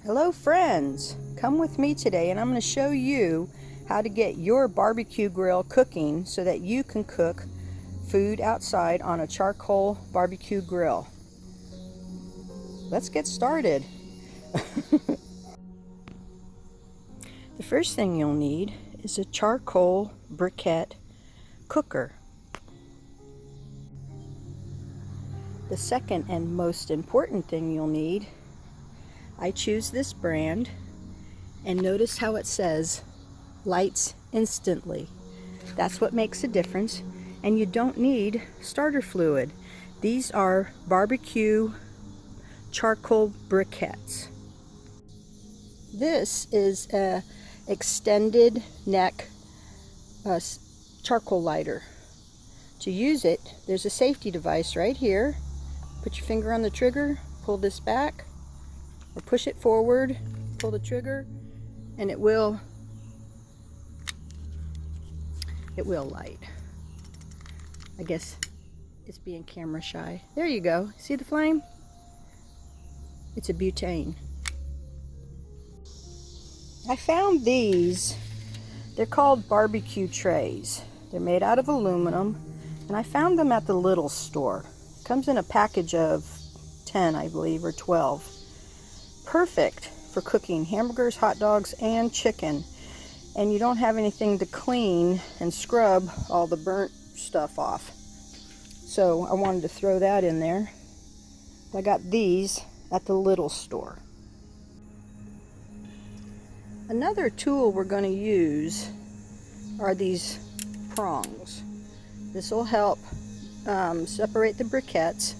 Hello friends, come with me today and I'm going to show you how to get your barbecue grill cooking so that you can cook food outside on a charcoal barbecue grill. Let's get started. The first thing you'll need is a charcoal briquette cooker. The second and most important thing you'll need, I choose this brand, and notice how it says lights instantly. That's what makes a difference, and you don't need starter fluid. These are barbecue charcoal briquettes. This is a extended neck charcoal lighter. To use it, there's a safety device right here. Put your finger on the trigger, pull this back, or push it forward, pull the trigger, and it will light. I guess it's being camera shy. There you go. See the flame? It's a butane. I found these. They're called barbecue trays. They're made out of aluminum, and I found them at the little store. Comes in a package of 10, I believe, or 12. Perfect for cooking hamburgers, hot dogs, and chicken. And you don't have anything to clean and scrub all the burnt stuff off. So I wanted to throw that in there. I got these at the little store. Another tool we're going to use are these prongs. This will help separate the briquettes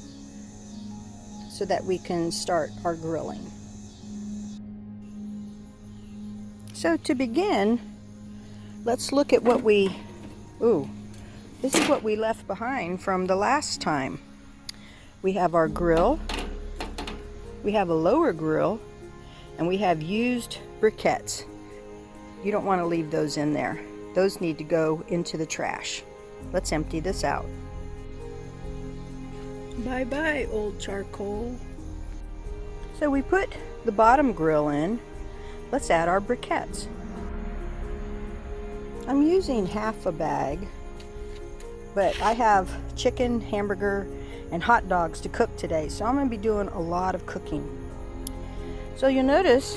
so that we can start our grilling. So to begin, let's look at what this is what we left behind from the last time. We have our grill, we have a lower grill, and we have used briquettes. You don't want to leave those in there. Those need to go into the trash. Let's empty this out. Bye bye, old charcoal. So we put the bottom grill in. Let's add our briquettes. I'm using half a bag, but I have chicken, hamburger, and hot dogs to cook today, so I'm going to be doing a lot of cooking. So you'll notice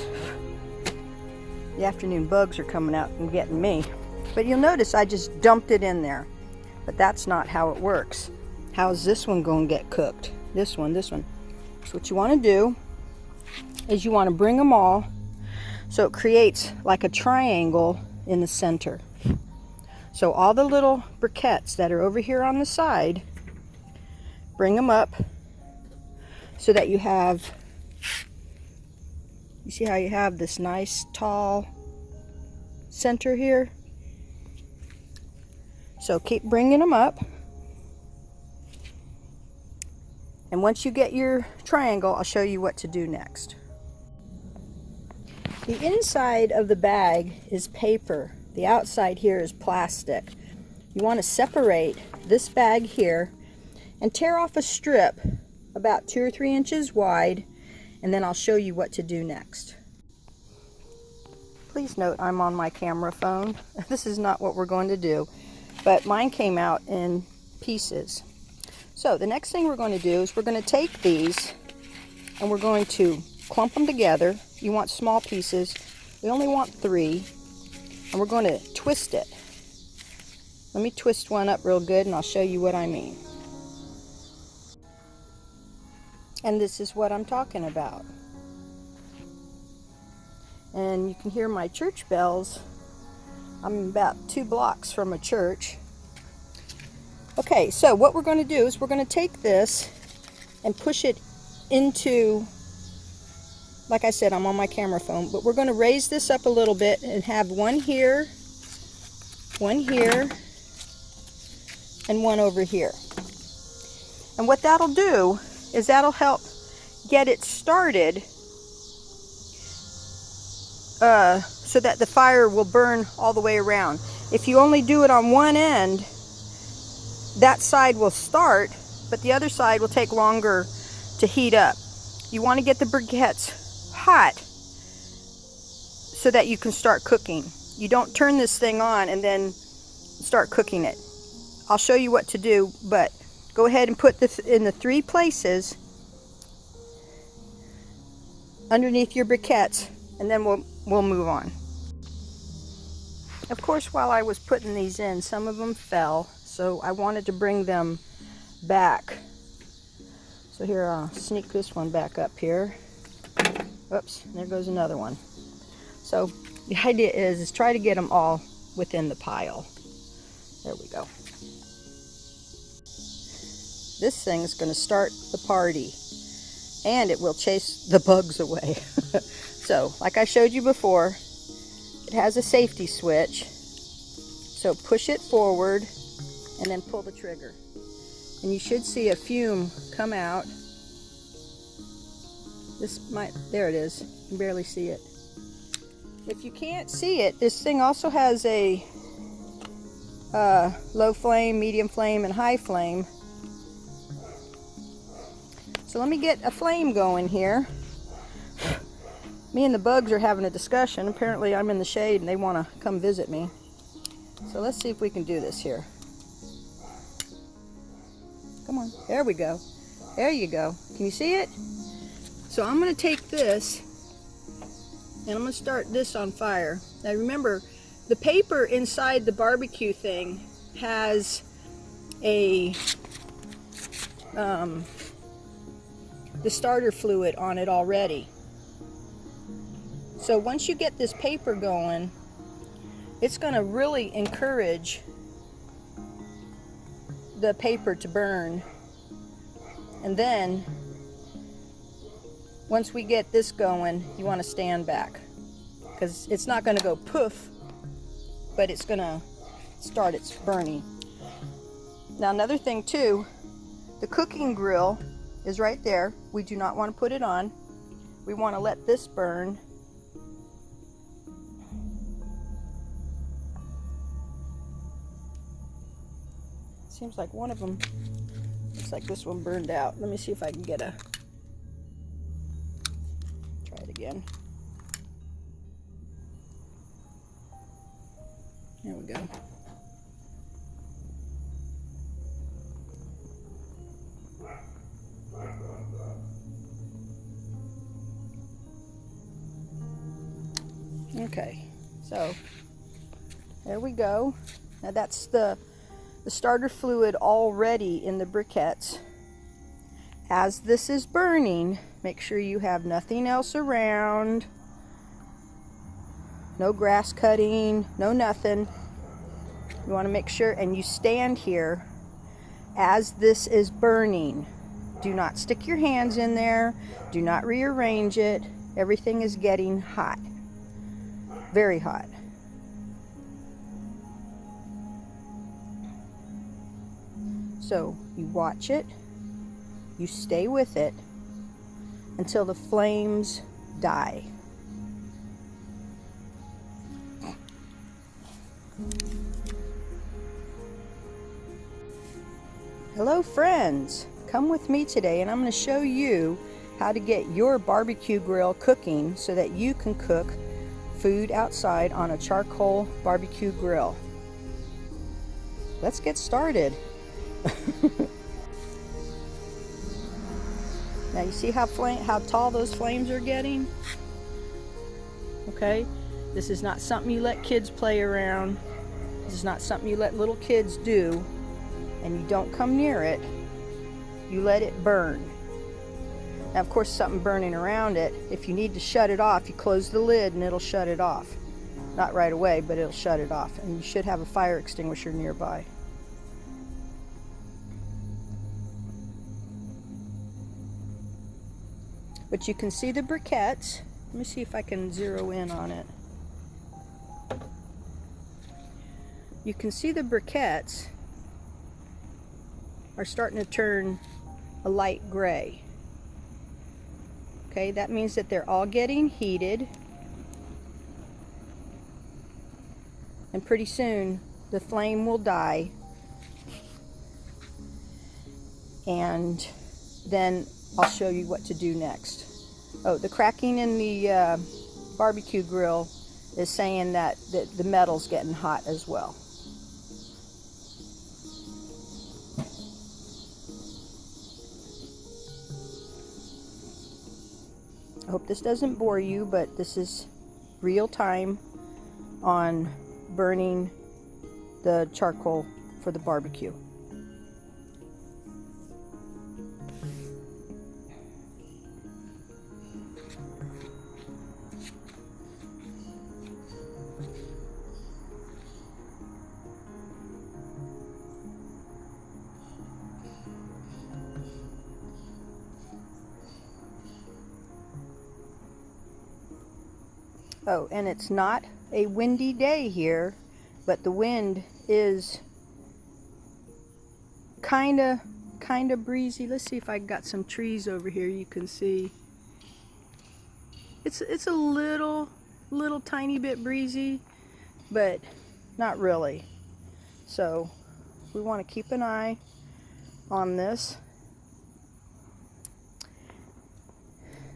the afternoon bugs are coming out and getting me, but you'll notice I just dumped it in there. But that's not how it works. How's this one going to get cooked? This one. So what you want to do is you want to bring them all so it creates like a triangle in the center. So all the little briquettes that are over here on the side, bring them up so that you see how you have this nice tall center here? So keep bringing them up. And once you get your triangle, I'll show you what to do next. The inside of the bag is paper. The outside here is plastic. You want to separate this bag here and tear off a strip about 2 or 3 inches wide, and then I'll show you what to do next. Please note I'm on my camera phone. This is not what we're going to do, but mine came out in pieces. So the next thing we're going to do is we're going to take these and we're going to clump them together. You want small pieces. We only want 3. And we're going to twist it. Let me twist one up real good and I'll show you what I mean. And this is what I'm talking about. And you can hear my church bells. I'm about 2 blocks from a church. Okay, so what we're going to do is we're going to take this and push it into, like I said, I'm on my camera phone, but we're going to raise this up a little bit and have one here, and one over here. And what that'll do is that'll help get it started so that the fire will burn all the way around. If you only do it on one end, that side will start, but the other side will take longer to heat up. You want to get the briquettes hot so that you can start cooking. You don't turn this thing on and then start cooking it. I'll show you what to do, but go ahead and put this in the 3 places underneath your briquettes, and then we'll move on. Of course, while I was putting these in, some of them fell, so I wanted to bring them back. So here, I'll sneak this one back up here. Oops, there goes another one. So the idea is try to get them all within the pile. There we go. This thing's going to start the party, and it will chase the bugs away. So, like I showed you before, it has a safety switch. So push it forward and then pull the trigger. And you should see a fume come out. There it is. You can barely see it. If you can't see it, this thing also has a low flame, medium flame, and high flame. So let me get a flame going here. Me and the bugs are having a discussion. Apparently I'm in the shade and they want to come visit me. So let's see if we can do this here. Come on, there we go. There you go. Can you see it? So I'm going to take this and I'm going to start this on fire. Now remember, the paper inside the barbecue thing has a the starter fluid on it already. So once you get this paper going, it's going to really encourage the paper to burn. And then once we get this going, you want to stand back, because it's not going to go poof, but it's going to start its burning. Now another thing too, the cooking grill is right there. We do not want to put it on. We want to let this burn. Seems like one of them, looks like this one burned out. Let me see if I can get a, try it again. There we go. Okay, so there we go. Now that's the starter fluid already in the briquettes. As this is burning, make sure you have nothing else around. No grass cutting, no nothing. You want to make sure, and you stand here as this is burning. Do not stick your hands in there. Do not rearrange it. Everything is getting hot. Very hot. So you watch it, you stay with it until the flames die. Hello friends, come with me today and I'm going to show you how to get your barbecue grill cooking so that you can cook food outside on a charcoal barbecue grill. Let's get started. Now you see how tall those flames are getting? Okay, this is not something you let kids play around. This is not something you let little kids do, and you don't come near it. You let it burn. Now of course something burning around it, if you need to shut it off, you close the lid and it'll shut it off. Not right away, but it'll shut it off, and you should have a fire extinguisher nearby. But you can see the briquettes. Let me see if I can zero in on it. You can see the briquettes are starting to turn a light gray. Okay, that means that they're all getting heated. And pretty soon the flame will die. And then I'll show you what to do next. Oh, the cracking in the barbecue grill is saying that the metal's getting hot as well. I hope this doesn't bore you, but this is real time on burning the charcoal for the barbecue. Oh, and it's not a windy day here, but the wind is kind of breezy. Let's see if I got some trees over here you can see. It's a little tiny bit breezy, but not really. So we want to keep an eye on this.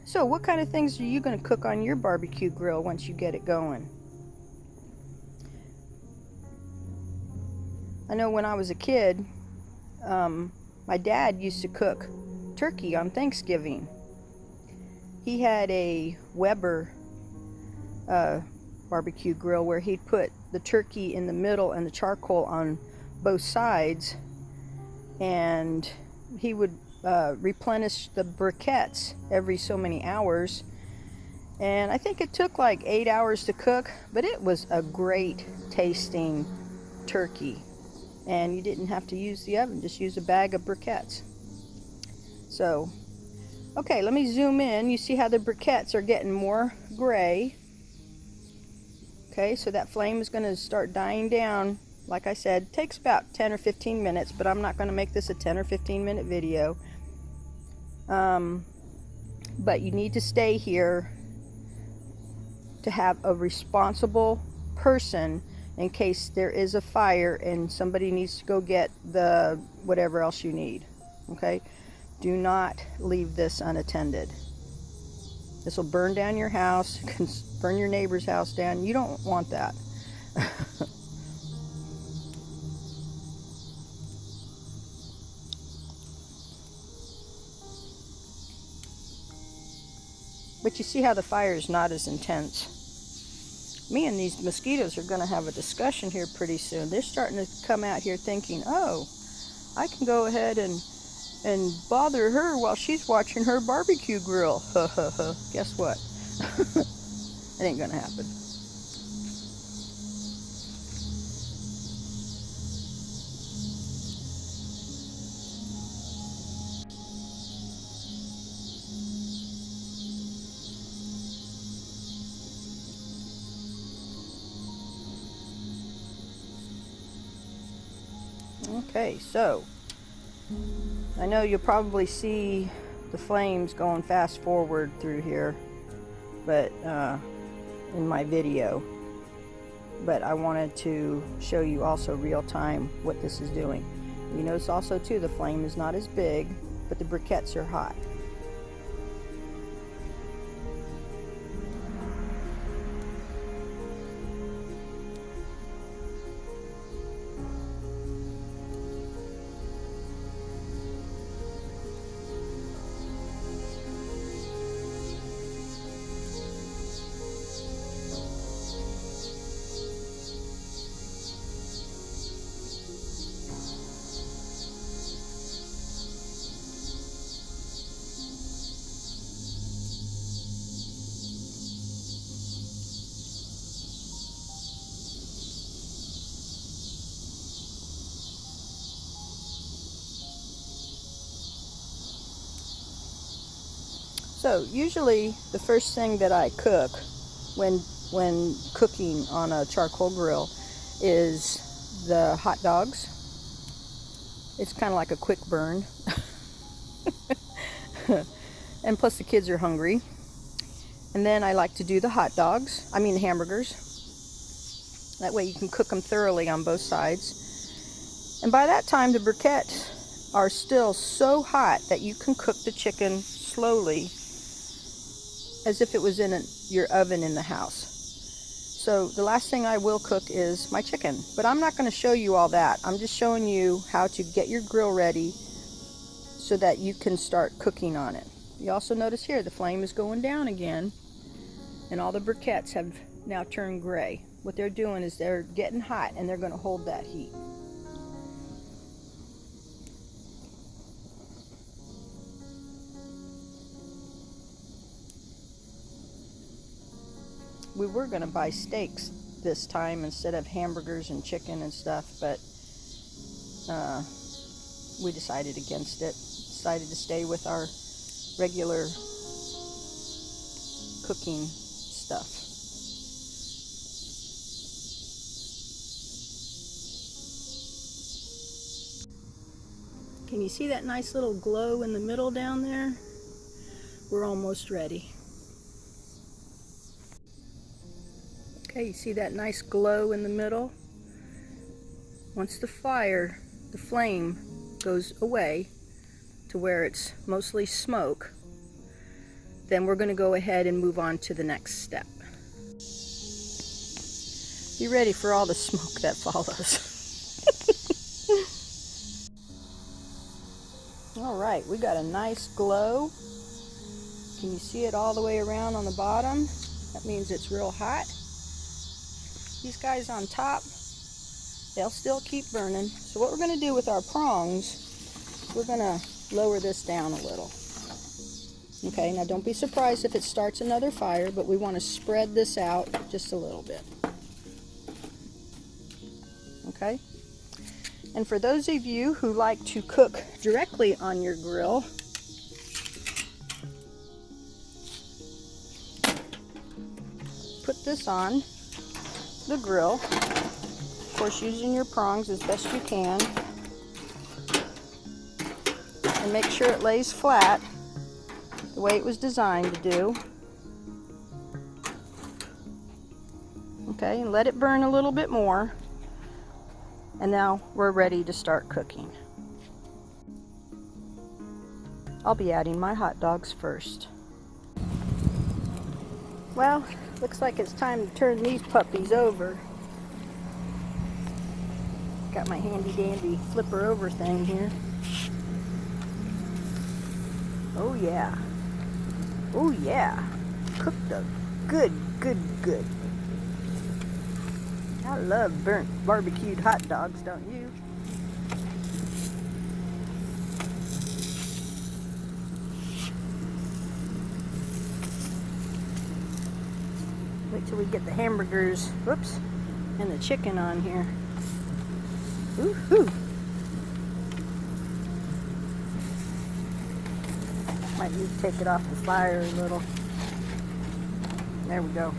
So what kind of things are you going to cook on your barbecue grill once you get it going? I know when I was a kid, my dad used to cook turkey on Thanksgiving. He had a Weber barbecue grill where he'd put the turkey in the middle and the charcoal on both sides, and he would replenish the briquettes every so many hours, and I think it took like 8 hours to cook, but it was a great tasting turkey, and you didn't have to use the oven, just use a bag of briquettes. So okay, let me zoom in. You see how the briquettes are getting more gray. Okay, so that flame is going to start dying down. Like I said, it takes about 10 or 15 minutes, but I'm not going to make this a 10 or 15 minute video. But you need to stay here to have a responsible person in case there is a fire and somebody needs to go get the whatever else you need. Okay, do not leave this unattended. This will burn down your house, can burn your neighbor's house down. You don't want that. But you see how the fire is not as intense. Me and these mosquitoes are going to have a discussion here pretty soon. They're starting to come out here thinking, oh, I can go ahead and bother her while she's watching her barbecue grill. Guess what? It ain't going to happen. Okay, so I know you'll probably see the flames going fast forward through here, but in my video, but I wanted to show you also real time what this is doing. You notice also too the flame is not as big, but the briquettes are hot. So usually the first thing that I cook when cooking on a charcoal grill is the hot dogs. It's kind of like a quick burn. And plus the kids are hungry. And then I like to do the the hamburgers. That way you can cook them thoroughly on both sides. And by that time the briquettes are still so hot that you can cook the chicken slowly as if it was in your oven in the house. So the last thing I will cook is my chicken, but I'm not going to show you all that. I'm just showing you how to get your grill ready so that you can start cooking on it. You also notice here the flame is going down again, and all the briquettes have now turned gray. What they're doing is they're getting hot, and they're going to hold that heat. We were going to buy steaks this time instead of hamburgers and chicken and stuff, but we decided against it. Decided to stay with our regular cooking stuff. Can you see that nice little glow in the middle down there? We're almost ready. Okay, you see that nice glow in the middle? Once the flame goes away to where it's mostly smoke, then we're going to go ahead and move on to the next step. Be ready for all the smoke that follows. Alright, we got a nice glow. Can you see it all the way around on the bottom? That means it's real hot. These guys on top, they'll still keep burning. So what we're going to do with our prongs, we're going to lower this down a little. Okay, now don't be surprised if it starts another fire, but we want to spread this out just a little bit. Okay? And for those of you who like to cook directly on your grill, put this on the grill, of course using your prongs as best you can, and make sure it lays flat the way it was designed to do. Okay, and let it burn a little bit more, and now we're ready to start cooking. I'll be adding my hot dogs first. Well, looks like it's time to turn these puppies over. Got my handy dandy flipper over thing here. Oh yeah. Oh yeah. Cooked up good. I love burnt barbecued hot dogs, don't you? Wait till we get the hamburgers, whoops, and the chicken on here. Woo-hoo. Might need to take it off the fire a little. There we go.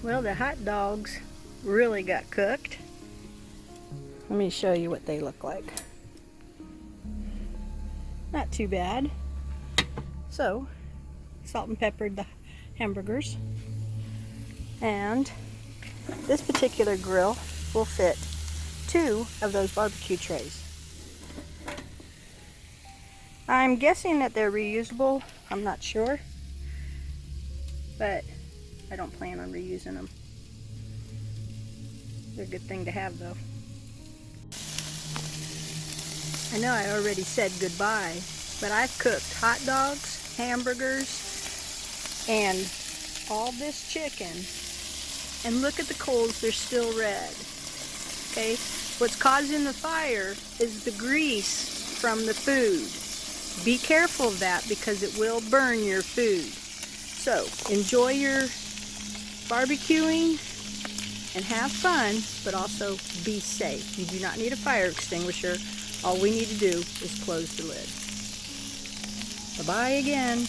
Well, the hot dogs really got cooked. Let me show you what they look like. Not too bad. So, salt and peppered the hamburgers. And this particular grill will fit 2 of those barbecue trays. I'm guessing that they're reusable. I'm not sure. But I don't plan on reusing them. They're a good thing to have though. I know I already said goodbye, but I've cooked hot dogs, hamburgers, and all this chicken. And look at the coals, they're still red. Okay, what's causing the fire is the grease from the food. Be careful of that because it will burn your food. So, enjoy your barbecuing and have fun, but also be safe. You do not need a fire extinguisher. All we need to do is close the lid. Bye-bye again.